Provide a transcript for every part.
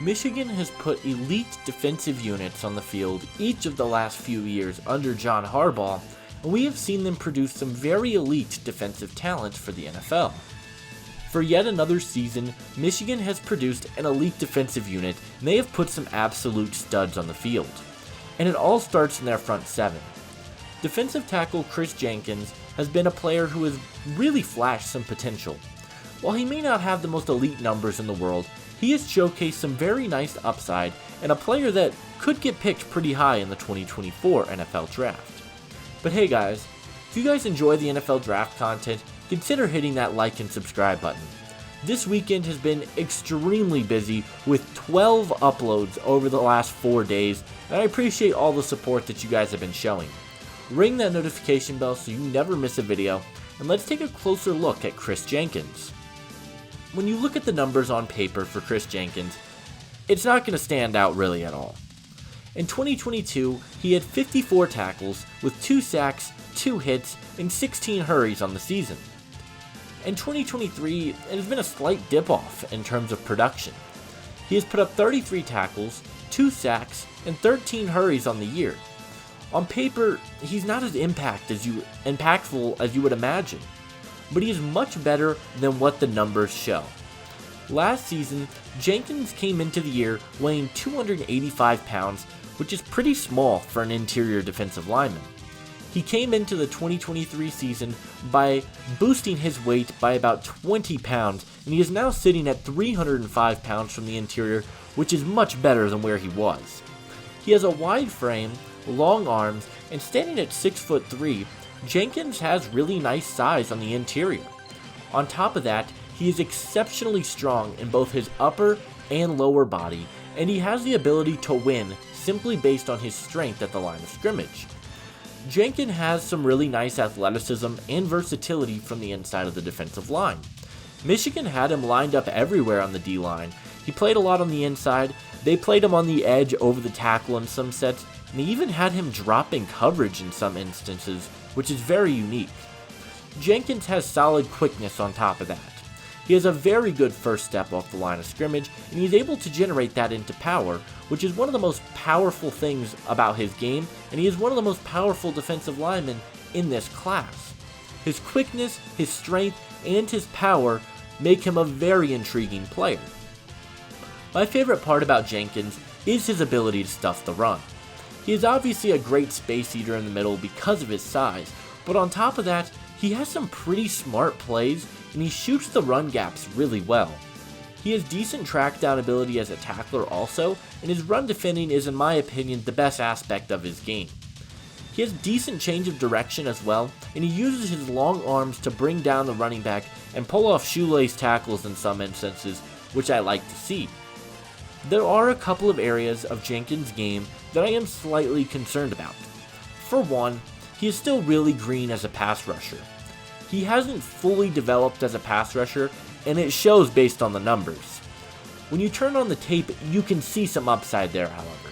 Michigan has put elite defensive units on the field each of the last few years under John Harbaugh, and we have seen them produce some very elite defensive talent for the NFL. For yet another season, Michigan has produced an elite defensive unit, and they have put some absolute studs on the field. And it all starts in their front seven. Defensive tackle Kris Jenkins has been a player who has really flashed some potential. While he may not have the most elite numbers in the world, he has showcased some very nice upside and a player that could get picked pretty high in the 2024 NFL Draft. But hey guys, if you guys enjoy the NFL Draft content, consider hitting that like and subscribe button. This weekend has been extremely busy with 12 uploads over the last 4 days, and I appreciate all the support that you guys have been showing. Ring that notification bell so you never miss a video, and let's take a closer look at Kris Jenkins. When you look at the numbers on paper for Kris Jenkins, it's not going to stand out really at all. In 2022, he had 54 tackles with 2 sacks, 2 hits, and 16 hurries on the season. In 2023, it has been a slight dip-off in terms of production. He has put up 33 tackles, 2 sacks, and 13 hurries on the year. On paper, he's not as impactful as you would imagine, but he is much better than what the numbers show. Last season, Jenkins came into the year weighing 285 pounds, which is pretty small for an interior defensive lineman. He came into the 2023 season by boosting his weight by about 20 pounds, and he is now sitting at 305 pounds from the interior, which is much better than where he was. He has a wide frame, long arms, and standing at 6'3", Jenkins has really nice size on the interior. On top of that, he is exceptionally strong in both his upper and lower body, and he has the ability to win simply based on his strength at the line of scrimmage. Jenkins has some really nice athleticism and versatility from the inside of the defensive line. Michigan had him lined up everywhere on the D-line. He played a lot on the inside, they played him on the edge over the tackle in some sets, and they even had him dropping coverage in some instances, which is very unique. Jenkins has solid quickness on top of that. He has a very good first step off the line of scrimmage, and he's able to generate that into power, which is one of the most powerful things about his game, and he is one of the most powerful defensive linemen in this class. His quickness, his strength, and his power make him a very intriguing player. My favorite part about Jenkins is his ability to stuff the run. He is obviously a great space eater in the middle because of his size, but on top of that, he has some pretty smart plays and he shoots the run gaps really well. He has decent track down ability as a tackler also, and his run defending is in my opinion the best aspect of his game. He has decent change of direction as well, and he uses his long arms to bring down the running back and pull off shoelace tackles in some instances, which I like to see. There are a couple of areas of Jenkins' game that I am slightly concerned about. For one, he is still really green as a pass rusher. He hasn't fully developed as a pass rusher, and it shows based on the numbers. When you turn on the tape, you can see some upside there, however.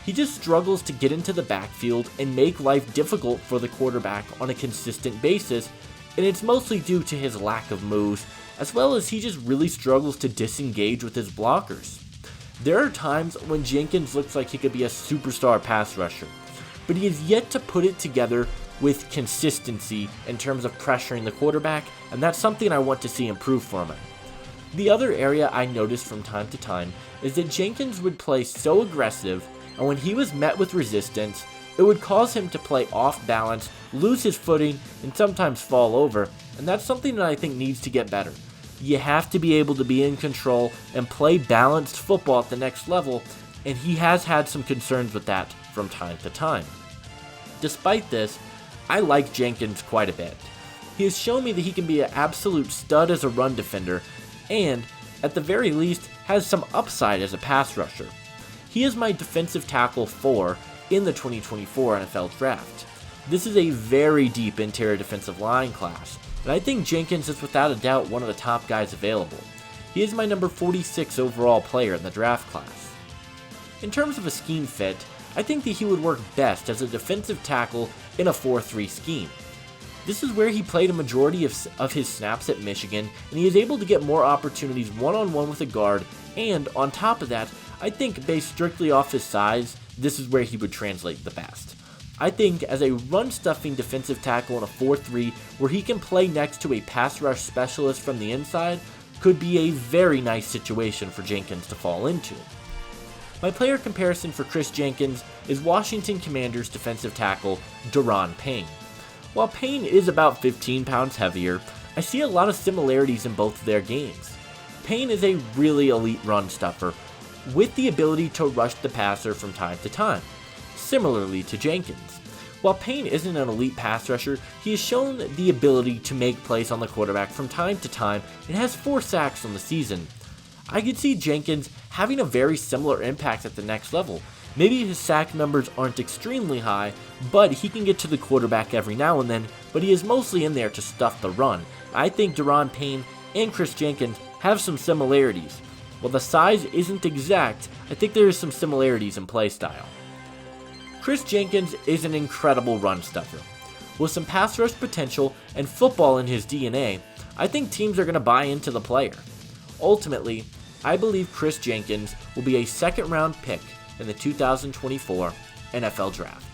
He just struggles to get into the backfield and make life difficult for the quarterback on a consistent basis, and it's mostly due to his lack of moves, as well as he just really struggles to disengage with his blockers. There are times when Jenkins looks like he could be a superstar pass rusher, but he has yet to put it together with consistency in terms of pressuring the quarterback, and that's something I want to see improve for him. The other area I noticed from time to time is that Jenkins would play so aggressive, and when he was met with resistance, it would cause him to play off balance, lose his footing, and sometimes fall over, and that's something that I think needs to get better. You have to be able to be in control and play balanced football at the next level, and he has had some concerns with that from time to time. Despite this, I like Jenkins quite a bit. He has shown me that he can be an absolute stud as a run defender, and, at the very least, has some upside as a pass rusher. He is my defensive tackle 4 in the 2024 NFL Draft. This is a very deep interior defensive line class, and I think Jenkins is without a doubt one of the top guys available. He is my number 46 overall player in the draft class. In terms of a scheme fit, I think that he would work best as a defensive tackle in a 4-3 scheme. This is where he played a majority of his snaps at Michigan, and he is able to get more opportunities one-on-one with a guard, and on top of that, I think based strictly off his size, this is where he would translate the best. I think as a run-stuffing defensive tackle in a 4-3 where he can play next to a pass rush specialist from the inside could be a very nice situation for Jenkins to fall into. My player comparison for Kris Jenkins is Washington Commanders defensive tackle Daron Payne. While Payne is about 15 pounds heavier, I see a lot of similarities in both of their games. Payne is a really elite run stuffer with the ability to rush the passer from time to time, similarly to Jenkins. While Payne isn't an elite pass rusher, he has shown the ability to make plays on the quarterback from time to time and has 4 sacks on the season. I could see Jenkins having a very similar impact at the next level. Maybe his sack numbers aren't extremely high, but he can get to the quarterback every now and then, but he is mostly in there to stuff the run. I think Daron Payne and Kris Jenkins have some similarities. While the size isn't exact, I think there is some similarities in play style. Kris Jenkins is an incredible run stuffer. With some pass rush potential and football in his DNA, I think teams are going to buy into the player. Ultimately, I believe Kris Jenkins will be a second-round pick in the 2024 NFL Draft.